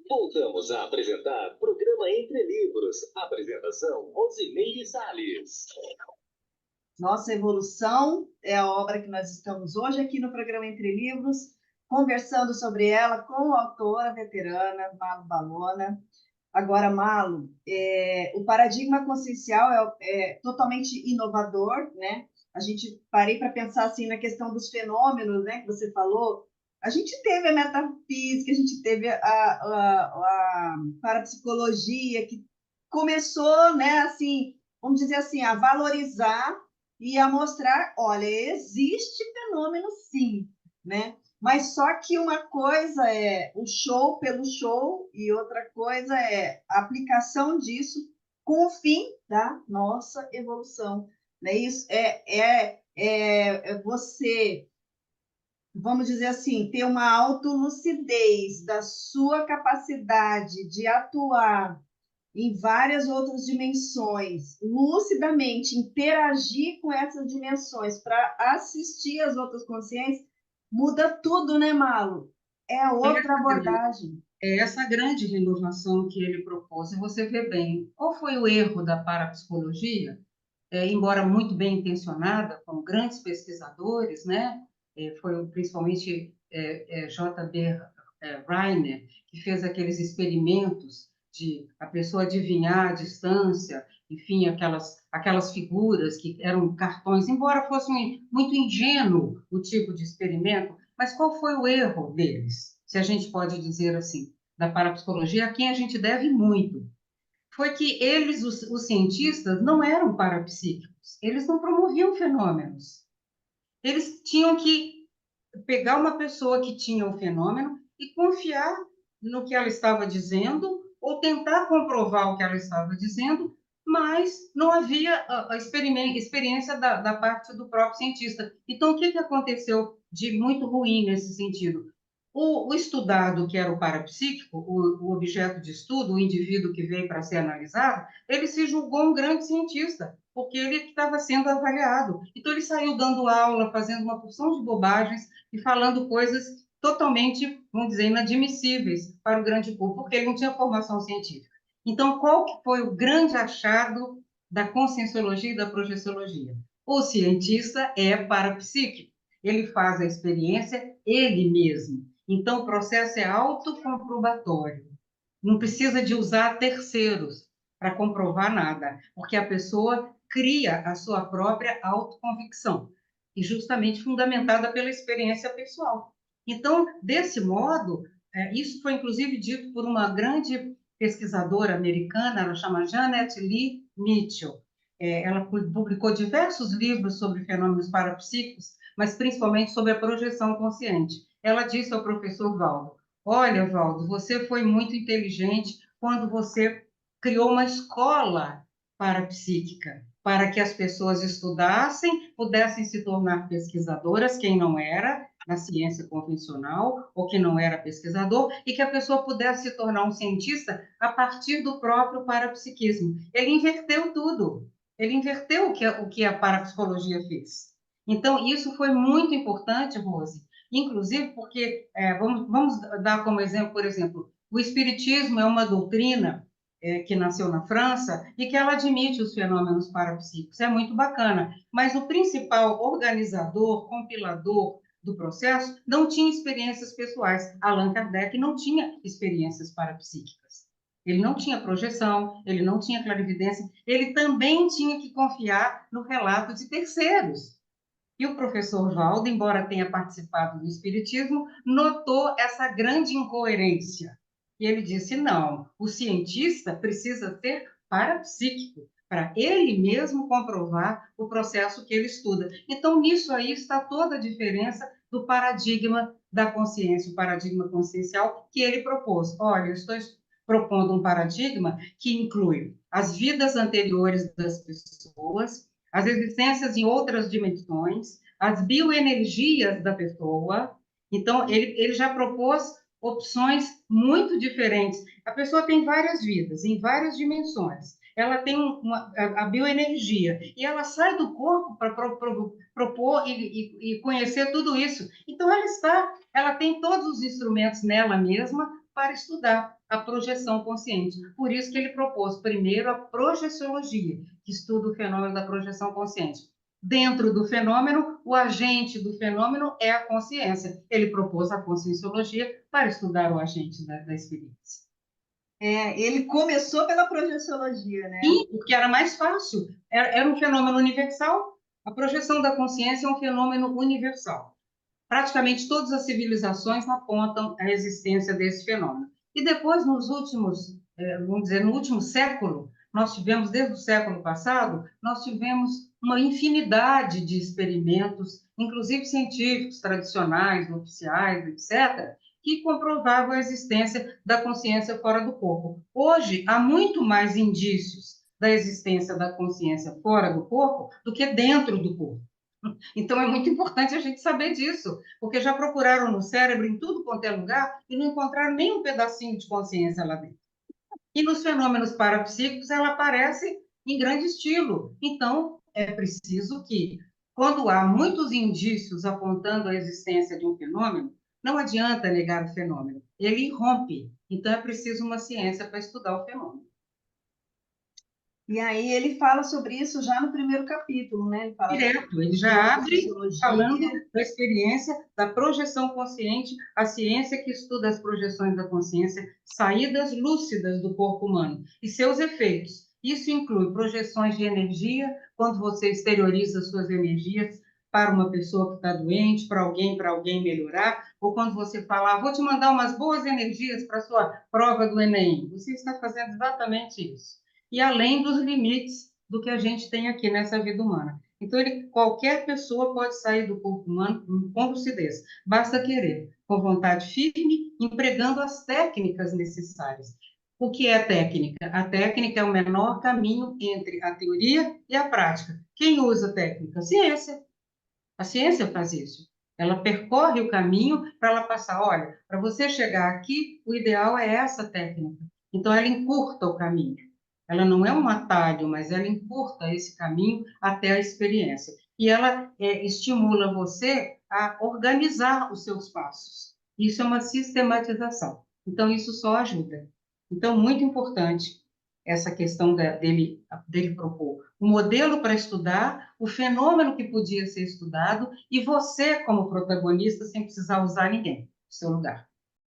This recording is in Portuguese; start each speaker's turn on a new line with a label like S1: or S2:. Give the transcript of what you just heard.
S1: Voltamos a apresentar programa Entre Livros. Apresentação, Rosimeire Salles.
S2: Nossa Evolução é a obra que nós estamos hoje aqui no programa Entre Livros, conversando sobre ela com a autora veterana, Malo Balona. Agora, Malo, o paradigma consciencial é totalmente inovador, né? A gente parei para pensar assim na questão dos fenômenos, né, que você falou. A gente teve a metafísica, a gente teve a parapsicologia, que começou, né, assim, vamos dizer assim, a valorizar e a mostrar, olha, existe fenômeno sim, né? Mas só que uma coisa é o show pelo show e outra coisa é a aplicação disso com o fim da nossa evolução. Né? Isso é você, vamos dizer assim, ter uma autolucidez da sua capacidade de atuar em várias outras dimensões, lucidamente interagir com essas dimensões para assistir as outras consciências, muda tudo, né, Malo? É outra abordagem.
S3: É essa grande renovação que ele propôs. E você vê bem, qual foi o erro da parapsicologia? Embora muito bem intencionada, com grandes pesquisadores, né? Foi principalmente J.B. Reiner, que fez aqueles experimentos de a pessoa adivinhar a distância, enfim, aquelas figuras que eram cartões, embora fosse muito ingênuo o tipo de experimento, mas qual foi o erro deles, se a gente pode dizer assim, da parapsicologia, a quem a gente deve muito? Foi que eles, os cientistas, não eram parapsíquicos, eles não promoviam fenômenos. Eles tinham que pegar uma pessoa que tinha o fenômeno e confiar no que ela estava dizendo, ou tentar comprovar o que ela estava dizendo, mas não havia a experiência da parte do próprio cientista. Então, o que aconteceu de muito ruim nesse sentido? O estudado, que era o parapsíquico, o objeto de estudo, o indivíduo que veio para ser analisado, ele se julgou um grande cientista, porque ele estava sendo avaliado. Então, ele saiu dando aula, fazendo uma porção de bobagens e falando coisas totalmente, vamos dizer, inadmissíveis para o grande público, porque ele não tinha formação científica. Então, qual que foi o grande achado da conscienciologia e da projeciologia? O cientista é parapsíquico, ele faz a experiência ele mesmo. Então, o processo é autocomprobatório. Não precisa de usar terceiros para comprovar nada, porque a pessoa cria a sua própria autoconvicção, e justamente fundamentada pela experiência pessoal. Então, desse modo, isso foi inclusive dito por uma grande pesquisadora americana, ela chama Janet Lee Mitchell. Ela publicou diversos livros sobre fenômenos parapsíquicos, mas principalmente sobre a projeção consciente. Ela disse ao professor Valdo: olha, Valdo, você foi muito inteligente quando você criou uma escola parapsíquica, para que as pessoas estudassem, pudessem se tornar pesquisadoras, quem não era, na ciência convencional, ou que não era pesquisador, e que a pessoa pudesse se tornar um cientista a partir do próprio parapsiquismo. Ele inverteu tudo. Ele inverteu o que a parapsicologia fez. Então, isso foi muito importante, Rose, inclusive porque, vamos dar como exemplo, por exemplo, o Espiritismo é uma doutrina que nasceu na França e que ela admite os fenômenos parapsíquicos, é muito bacana, mas o principal organizador, compilador do processo não tinha experiências pessoais. Allan Kardec não tinha experiências parapsíquicas. Ele não tinha projeção, ele não tinha clarividência, ele também tinha que confiar no relato de terceiros. E o professor Valdo, embora tenha participado do Espiritismo, notou essa grande incoerência. E ele disse, não, o cientista precisa ser parapsíquico, para ele mesmo comprovar o processo que ele estuda. Então, nisso aí está toda a diferença do paradigma da consciência, o paradigma consciencial que ele propôs. Olha, eu estou propondo um paradigma que inclui as vidas anteriores das pessoas, as existências em outras dimensões, as bioenergias da pessoa. Então, ele já propôs opções muito diferentes. A pessoa tem várias vidas, em várias dimensões. ela tem a bioenergia, e ela sai do corpo para propor e conhecer tudo isso. Então, ela tem todos os instrumentos nela mesma para estudar a projeção consciente. Por isso que ele propôs primeiro a projeciologia, que estuda o fenômeno da projeção consciente. Dentro do fenômeno, o agente do fenômeno é a consciência. Ele propôs a conscienciologia para estudar o agente da experiência.
S2: Ele começou pela projeciologia, né?
S3: Sim, porque era mais fácil. Era um fenômeno universal. A projeção da consciência é um fenômeno universal. Praticamente todas as civilizações apontam a existência desse fenômeno. E depois, nos últimos, vamos dizer, no último século, nós tivemos, desde o século passado, nós tivemos uma infinidade de experimentos, inclusive científicos tradicionais, oficiais, etc., que comprovavam a existência da consciência fora do corpo. Hoje, há muito mais indícios da existência da consciência fora do corpo do que dentro do corpo. Então, é muito importante a gente saber disso, porque já procuraram no cérebro, em tudo quanto é lugar, e não encontraram nem um pedacinho de consciência lá dentro. E nos fenômenos parapsíquicos, ela aparece em grande estilo. Então, é preciso que, quando há muitos indícios apontando a existência de um fenômeno, não adianta negar o fenômeno, ele irrompe. Então, é preciso uma ciência para estudar o fenômeno.
S2: E aí ele fala sobre isso já no primeiro capítulo, né? Ele fala
S3: Direto, ele já abre falando
S2: sociologia.
S3: da experiência da projeção consciente, a ciência que estuda as projeções da consciência, saídas lúcidas do corpo humano e seus efeitos. Isso inclui projeções de energia, quando você exterioriza suas energias para uma pessoa que está doente, para alguém melhorar, ou quando você fala, vou te mandar umas boas energias para a sua prova do Enem. Você está fazendo exatamente isso. E além dos limites do que a gente tem aqui nessa vida humana. Então, qualquer pessoa pode sair do corpo humano com lucidez. Basta querer, com vontade firme, empregando as técnicas necessárias. O que é a técnica? A técnica é o menor caminho entre a teoria e a prática. Quem usa a técnica? A ciência. A ciência faz isso. Ela percorre o caminho para ela passar. Olha, para você chegar aqui, o ideal é essa técnica. Então, ela encurta o caminho. Ela não é um atalho, mas ela encurta esse caminho até a experiência. E ela estimula você a organizar os seus passos. Isso é uma sistematização. Então, isso só ajuda. Então, muito importante essa questão dele propor um modelo para estudar, o fenômeno que podia ser estudado, e você, como protagonista, sem precisar usar ninguém no seu lugar.